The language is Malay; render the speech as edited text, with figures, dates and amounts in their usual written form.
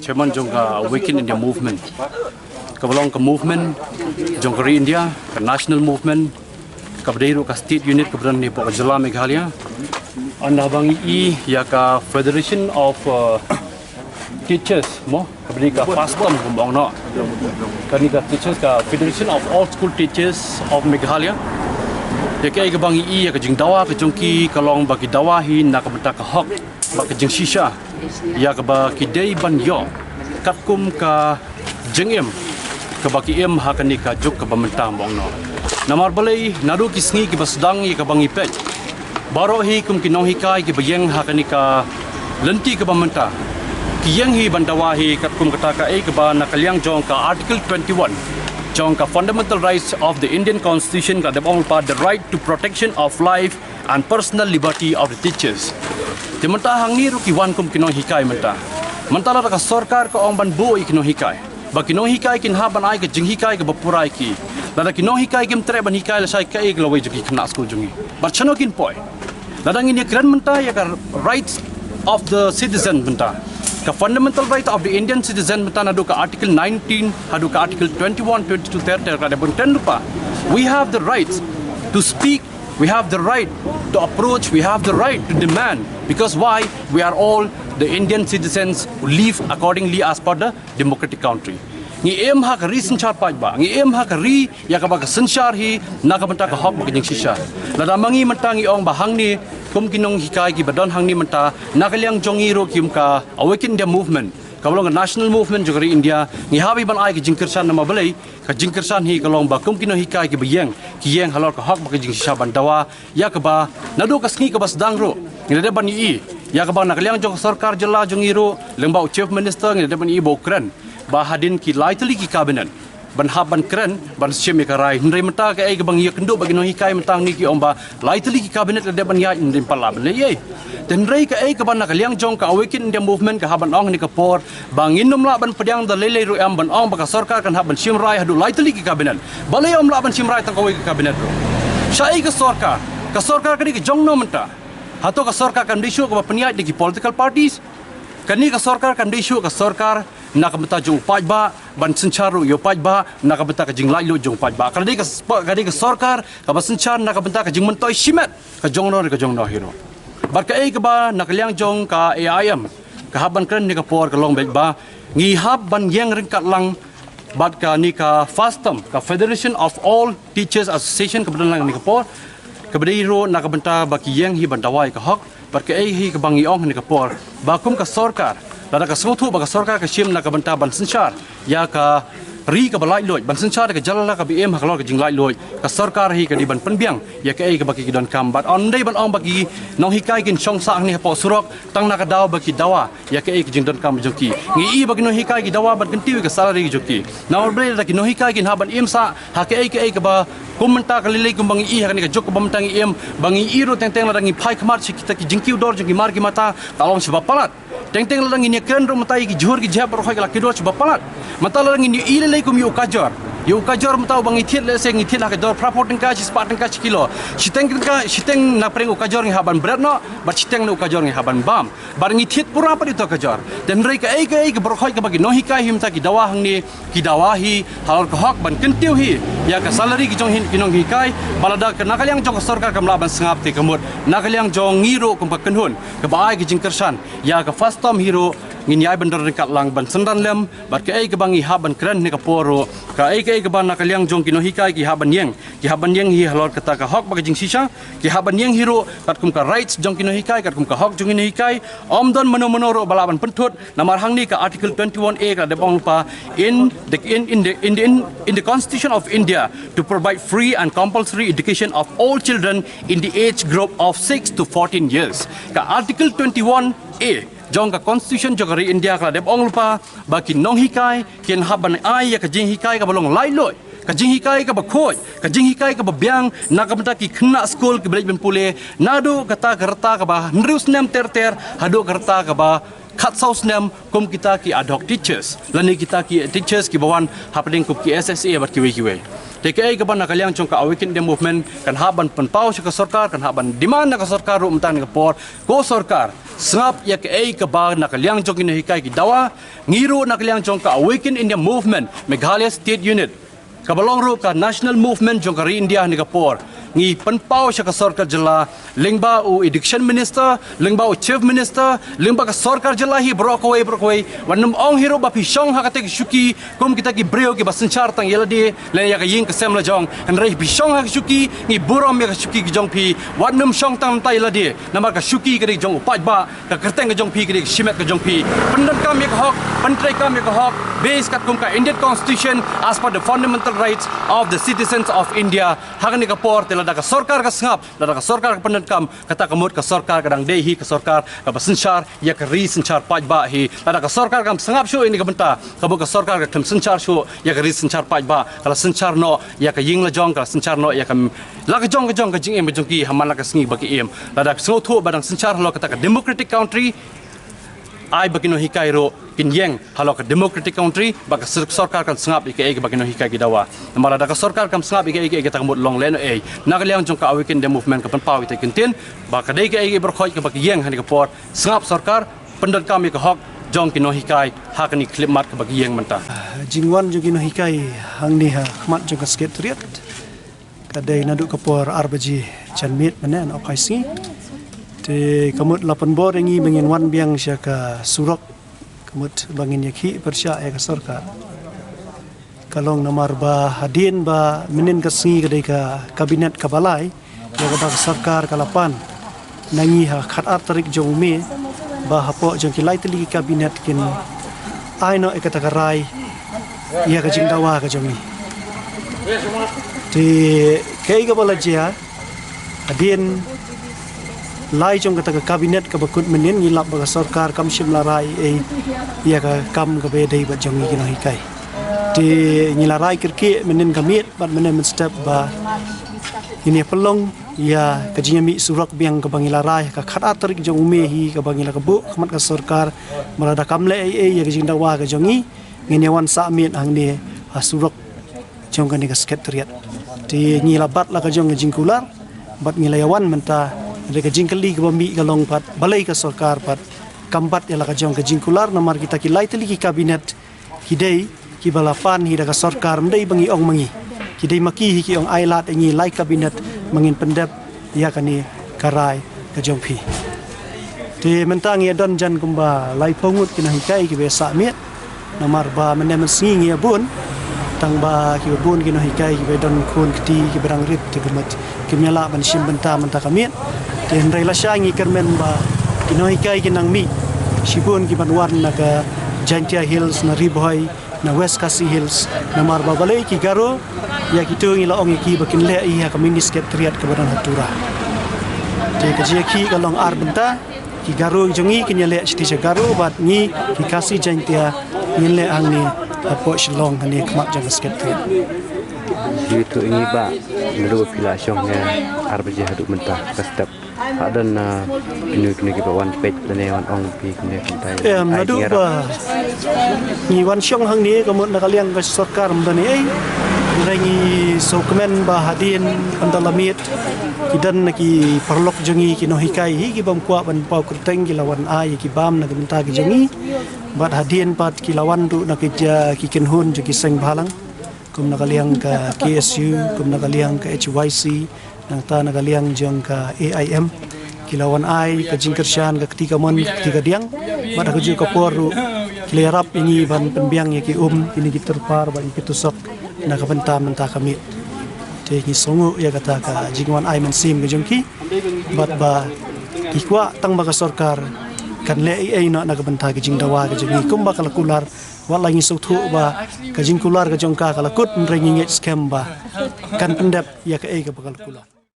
chairman jong Awaken India movement. Kabalong ka movement jong ka India, ka national movement, kabadero ka state unit kabadan ni po ka Jala Meghalaya. Anda bang ya ka Federation of Teachers mo kabadi ka FASTM kumbang no. Kani ka teachers ka Federation of All School Teachers of Meghalaya. Ya kaya ka bang ya ka jing dawa ka jongki kalong bagi dawahi na ka ka hok bagi jing shisha. Ya ka ba kidai ban yo katkum ka jengem ka baki em ha kani ka juk ka bamentang bong no. Namar balai nadu kisngi ki basdang ya ka bang ipet. Baro hi kum kinong hikai ki bayeng ha kani ka lenti ka bamenta. Kiyang hi bandawahi katkum kata ka ka ba nakalyang jong ka Article 21 jong ka fundamental rights of the Indian Constitution ka debong pa the right to protection of life and personal liberty of the teachers. Timenta hangiru ki wan kum kinong hikai menta. Mentala ka sarkar ka ong ban buo kinong hikai. Ba kinong hikai kin haban ai ka jing hikai ka bapurai ki. Lada kinong hikai kim tre ban hikai la sai ka ek lawai juki khna school jungi. Bar chano kin poi. Lada ngin kran menta ya ka rights of the citizen menta. Ka fundamental right of the Indian citizen menta nadu ka Article 19 hadu ka Article 21 22 30 ka debon 10 rupa. We have the rights to speak, we have the right to approach, we have the right to demand, because why? We are all the Indian citizens who live accordingly as per the democratic country. Ngi em ha ka ri sanchar paj ba ngi em ha ka ri ya ka ba ka sanchar hi na ka menta ka hok ba jing shisha lada mangi menta ngi ong ba hang ni kum kinong hikai ki badon hang ni menta nakalyang jongi ro kim ka Awaken India movement kabalong national movement jogari India ngi habi ban ai ki jingkersan na mabalai ka jingkersan hi kalong ba kum kinong hikai ki bayeng ki yeng halor ka hok ba jing shisha bandawa ya ka ba nadu ka sngi ka bas dang ro ngi de ban i ya ka ba nakalyang jong sarkar jala jongi ro lembau chief minister ngi de ban i bo kran bahadin ki laitali ki kabinet ban haban kren ban syem ka rai hendrai menta ka ai bang ya kendo bagi no hikai mentang ni ki omba laitali ki kabinet de ban ya indin palab le ye hendrai ka ai ka ban nakaliang jong ka Awaken India movement ka haban ong ni ka por bangin nom la ban pediang da lele ru am ban ong baka sarkar kan haban syem rai hadu laitali ki kabinet balai om la ban syem rai tang ka kabinet ro sai ka sarkar ka ni ki jong no menta hato ka sarkar kan disu ka peniat di ki political parties kani ka sarkar kan disu ka sarkar nak beta jong paj ba ban sencharu yo paj ba nak beta ka jing lai lo jong paj ba kadi ka sarkar ka ban senchar nak beta ka jing mentoi simet ka jong no hero bar ka ai ka ba nak liang jong ka AIM ka haban kren ni ka por ka long bek ba ngi hab ban yang ringkat lang bat ka ni ka FASTM ka Federation of All Teachers Association ka ban lang ni ka por ka bero nak beta ba ki yang hi ban dawai ka hok bar ka ai hi ka bangi ong ni ka por ba kum ka sarkar lada ka sotu baka sarkar ka syem na ka banta ban senchar ya ka ri ka balai loi ban senchar ka jalala ka bm haklor ka jinglai loi ka sarkar hi ka di ban penbiang ya ka ai ka baki don kam bat on dai ban ong baki nong hikai kin chong sang ni po surok tang na ka daw baki dawa ya ka ai ka jing don kam joki ngi i baki no hikai ki dawa ban kenti ka salary joki na or bre da ki no hikai kin ha ban im sa ha ka ai ka ba kumenta ka lilai kumbang i ha ka ni ka jok bam tang im bangi i ro teng teng la dangi phai khamar kita ki jingki dor joki mar ki mata talong sebab palat teng-teng lang ini keren ro matai ki jhur ki jab ro khai la kidor chba palat matal lang ini ile lei kum yu kajar matau bang ithiet le seng ithiet la ka dor praporting ka chi sparting ka kilo siteng na preng ukajor ngi haban berat no bar siteng na ukajor ngi haban bam bar ngi thiet pura pa itu kajar dan rei ka ai ka ber khoi ka bagi no hikai him ta ki dawa hang ni ki dawahi halor ka hok ban kentiu hi ya ka salary ki jong hin kinong hikai balada ka nakalyang jong sarkar kam la ban sangap te kamut nakalyang jong ngiro kum pa kenhun ka bai ki jingkersan ya ka FASTM hero ngin yai bandar dekat lang ban sendan lem bat ka ai ka bangi haban kren ni ka poro ka ai ka ban nakalyang jong kino hikai ki haban yeng hi halor kata ka hok bagi jing sisa ki haban yeng hero kat kum ka rights jong kino hikai kat kum ka hok jong kino hikai om don meno ro balaban pentut namar hang ni ka Article 21A ka debong pa in the Constitution of India to provide free and compulsory education of all children in the age group of 6 to 14 years ka Article 21A jong ka constitution jogari India ka deb ong lupa baki nong hikai kien haban ai ya ka jing hikai ka balong lai loi ka jing hikai ka bakhoi ka jing hikai ka babyang na ka mata ki khna school ki belaj ben pule nado kata karta ka ba nrius nem ter hado karta ka ba kat saus nem kum kita ki ad hoc teachers lani kita ki teachers ki bawan hapding kup ki SSA bat ki we TKI ke ban kaliang chong ka awaken the movement kan haban penpau ka sarkar kan haban demand ka sarkar ru umtan ka por ko sarkar sngap ya KI ke ba na kaliang chong ki hikai ki dawa ngiru na kaliang chong ka awaken India movement Meghalaya state unit kabalong ru ka national movement jong ka India ni ka por ngi penpau ka sarkar jela lingba u education minister lingba u chief minister lingba ka sarkar jela hi brokoi wanum ong hiro ba pisong ha katek shuki kum kita ki breo ki basanchar tang yeladi le ya ka ying ka sem la jong han rei pisong ha shuki ngi burom ya ka shuki ki jong pi wanum shong tang tai yeladi namar ka shuki ki jong upaj ba ka kerteng ka jong pi ki shimet ka jong pi pendan kam ya ka hok pentrai kam ya ka hok base kat kum ka Indian constitution as per the fundamental rights of the citizens of India hagani ka por lada ka sarkar ka sngap lada ka sarkar ka pandan kam kata kamut ka sarkar kadang dehi ka sarkar ka basanchar ya ka ri sanchar paj ba hi lada ka sarkar kam sngap shu ini ka benta kamu ka sarkar ka tham sanchar shu ya ka ri sanchar paj ba kala sanchar no ya ka ying la jong kala sanchar no ya ka la ka jong ka jing em jong ki haman la ka sngi ba ki em lada sngo thu badang sanchar lo kata ka democratic country ai bagino hikai ro kinyeng halok democratic country baka sarkar kan sngap ike bagino hikai gidawa namara da ka sarkar kam sngap ike ta kamut long len nagaliang jong ka awaken the movement ka panpaw ite kintin baka dei ike berkhoi ka bagiyeng hani ka por sngap sarkar pendan kami ka hok jong kino hikai hakani klimat ka bagiyeng manta jingwan jong kino hikai hangni ha mat jong ka sekretariat kadai naduk ka por arbaji chanmit manen okaisi te kamut lapan bor ingi bangin wan biang sya ka surok kamut bangin yakhi persya ka sarkar kalong namar ba hadin ba menin ka singi kadai ka kabinet ka balai ya ka sarkar kalapan nangi ha khat tarik jong me ba hapo jong kilai teli kabinet kin aino ekata karai ya ka jing dawa ka jong ni te kai ka balajia hadin lai jong kata ka kabinet ka bakut menin ngilap ba sarkar kam shim larai ya ka kam ka be dei ba jong ni kino hikai ti ngilarai kirki menin kamit bat menin step ba ini pelong ya ka jingi surak biang ka bangilarai ka khat tarik jong mehi ka bangila ka bu khamat ka sarkar marada kamle ya ka jing dawa ka jongi ngini wan sa mit hang ni surak jong ka ni ka sekretariat ti ngilabat la ka jong jingkular bat ngilayawan menta mereka jingkali ke bami kalong pat balai ka sarkar pat kambat ya laka jong ke jingkular namar kita ki lai teli ki kabinet hidai ki balapan hida ka sarkar mdai bangi ong mangi hidai maki ki ong ailat ngi lai kabinet mangin pendep ya kani karai ka jong pi te mentang ya don jan kumba lai pongut kina hikai ki besa miet namar ba menem singi ya bun tang ba ki bun kina hikai ki don kun kti ki berang rit ki gemat ki nyala ban sim benta menta kamiet ten rela syangi kermen ba kinoi kai kinang mi sibun ki banwan na ka Jantia Hills na Riboy na West Kasi Hills na marba balai ki garo ya kitu ngila ong ki bakin le iya ka mini sekretariat ka badan hatura te ka je ki kalong ar benta ki garo jongi kinya le chiti garo bat ni ki Kasi Jantia ngile ang ni apo shlong ni kmak jang sekretariat itu ini ba menurut pila syongnya arbaje haduk mentah ka step adan na kini ki wan page dan wan ong pi kini kuntai nadu ba ni wan syong hang ni kamut na kaliang ka sarkar mdani rangi sokmen ba hadin andalamit kidan ki perlok jongi kino hikai hi ki bam kwa ban pau kurteng ki lawan ai ki bam na genta ki jongi bat hadin pat ki lawan du na ki kenhun jo ki seng balang kum nakaliang ka KSU, kum nakaliang ka HYC, nang ta nakaliang jong ka AIM, kilawan ai ka jingkersyan ka ketika mon ketika diang, mada ka ka poru kilerap ini ban penbiang ya ki ini terpar ban kitusok na ka benta menta kami. Te ki songo ya kata ka jingwan ai mensim ka jongki, bat ba ikwa tang ba ka sarkar kan le ai na ka benta ka jingdawa ka jongi kum ba kala kular wala ngi sothu ba ka jingkular ka jongka kala kut rengi scam ba kan pendap ya ka bakal kular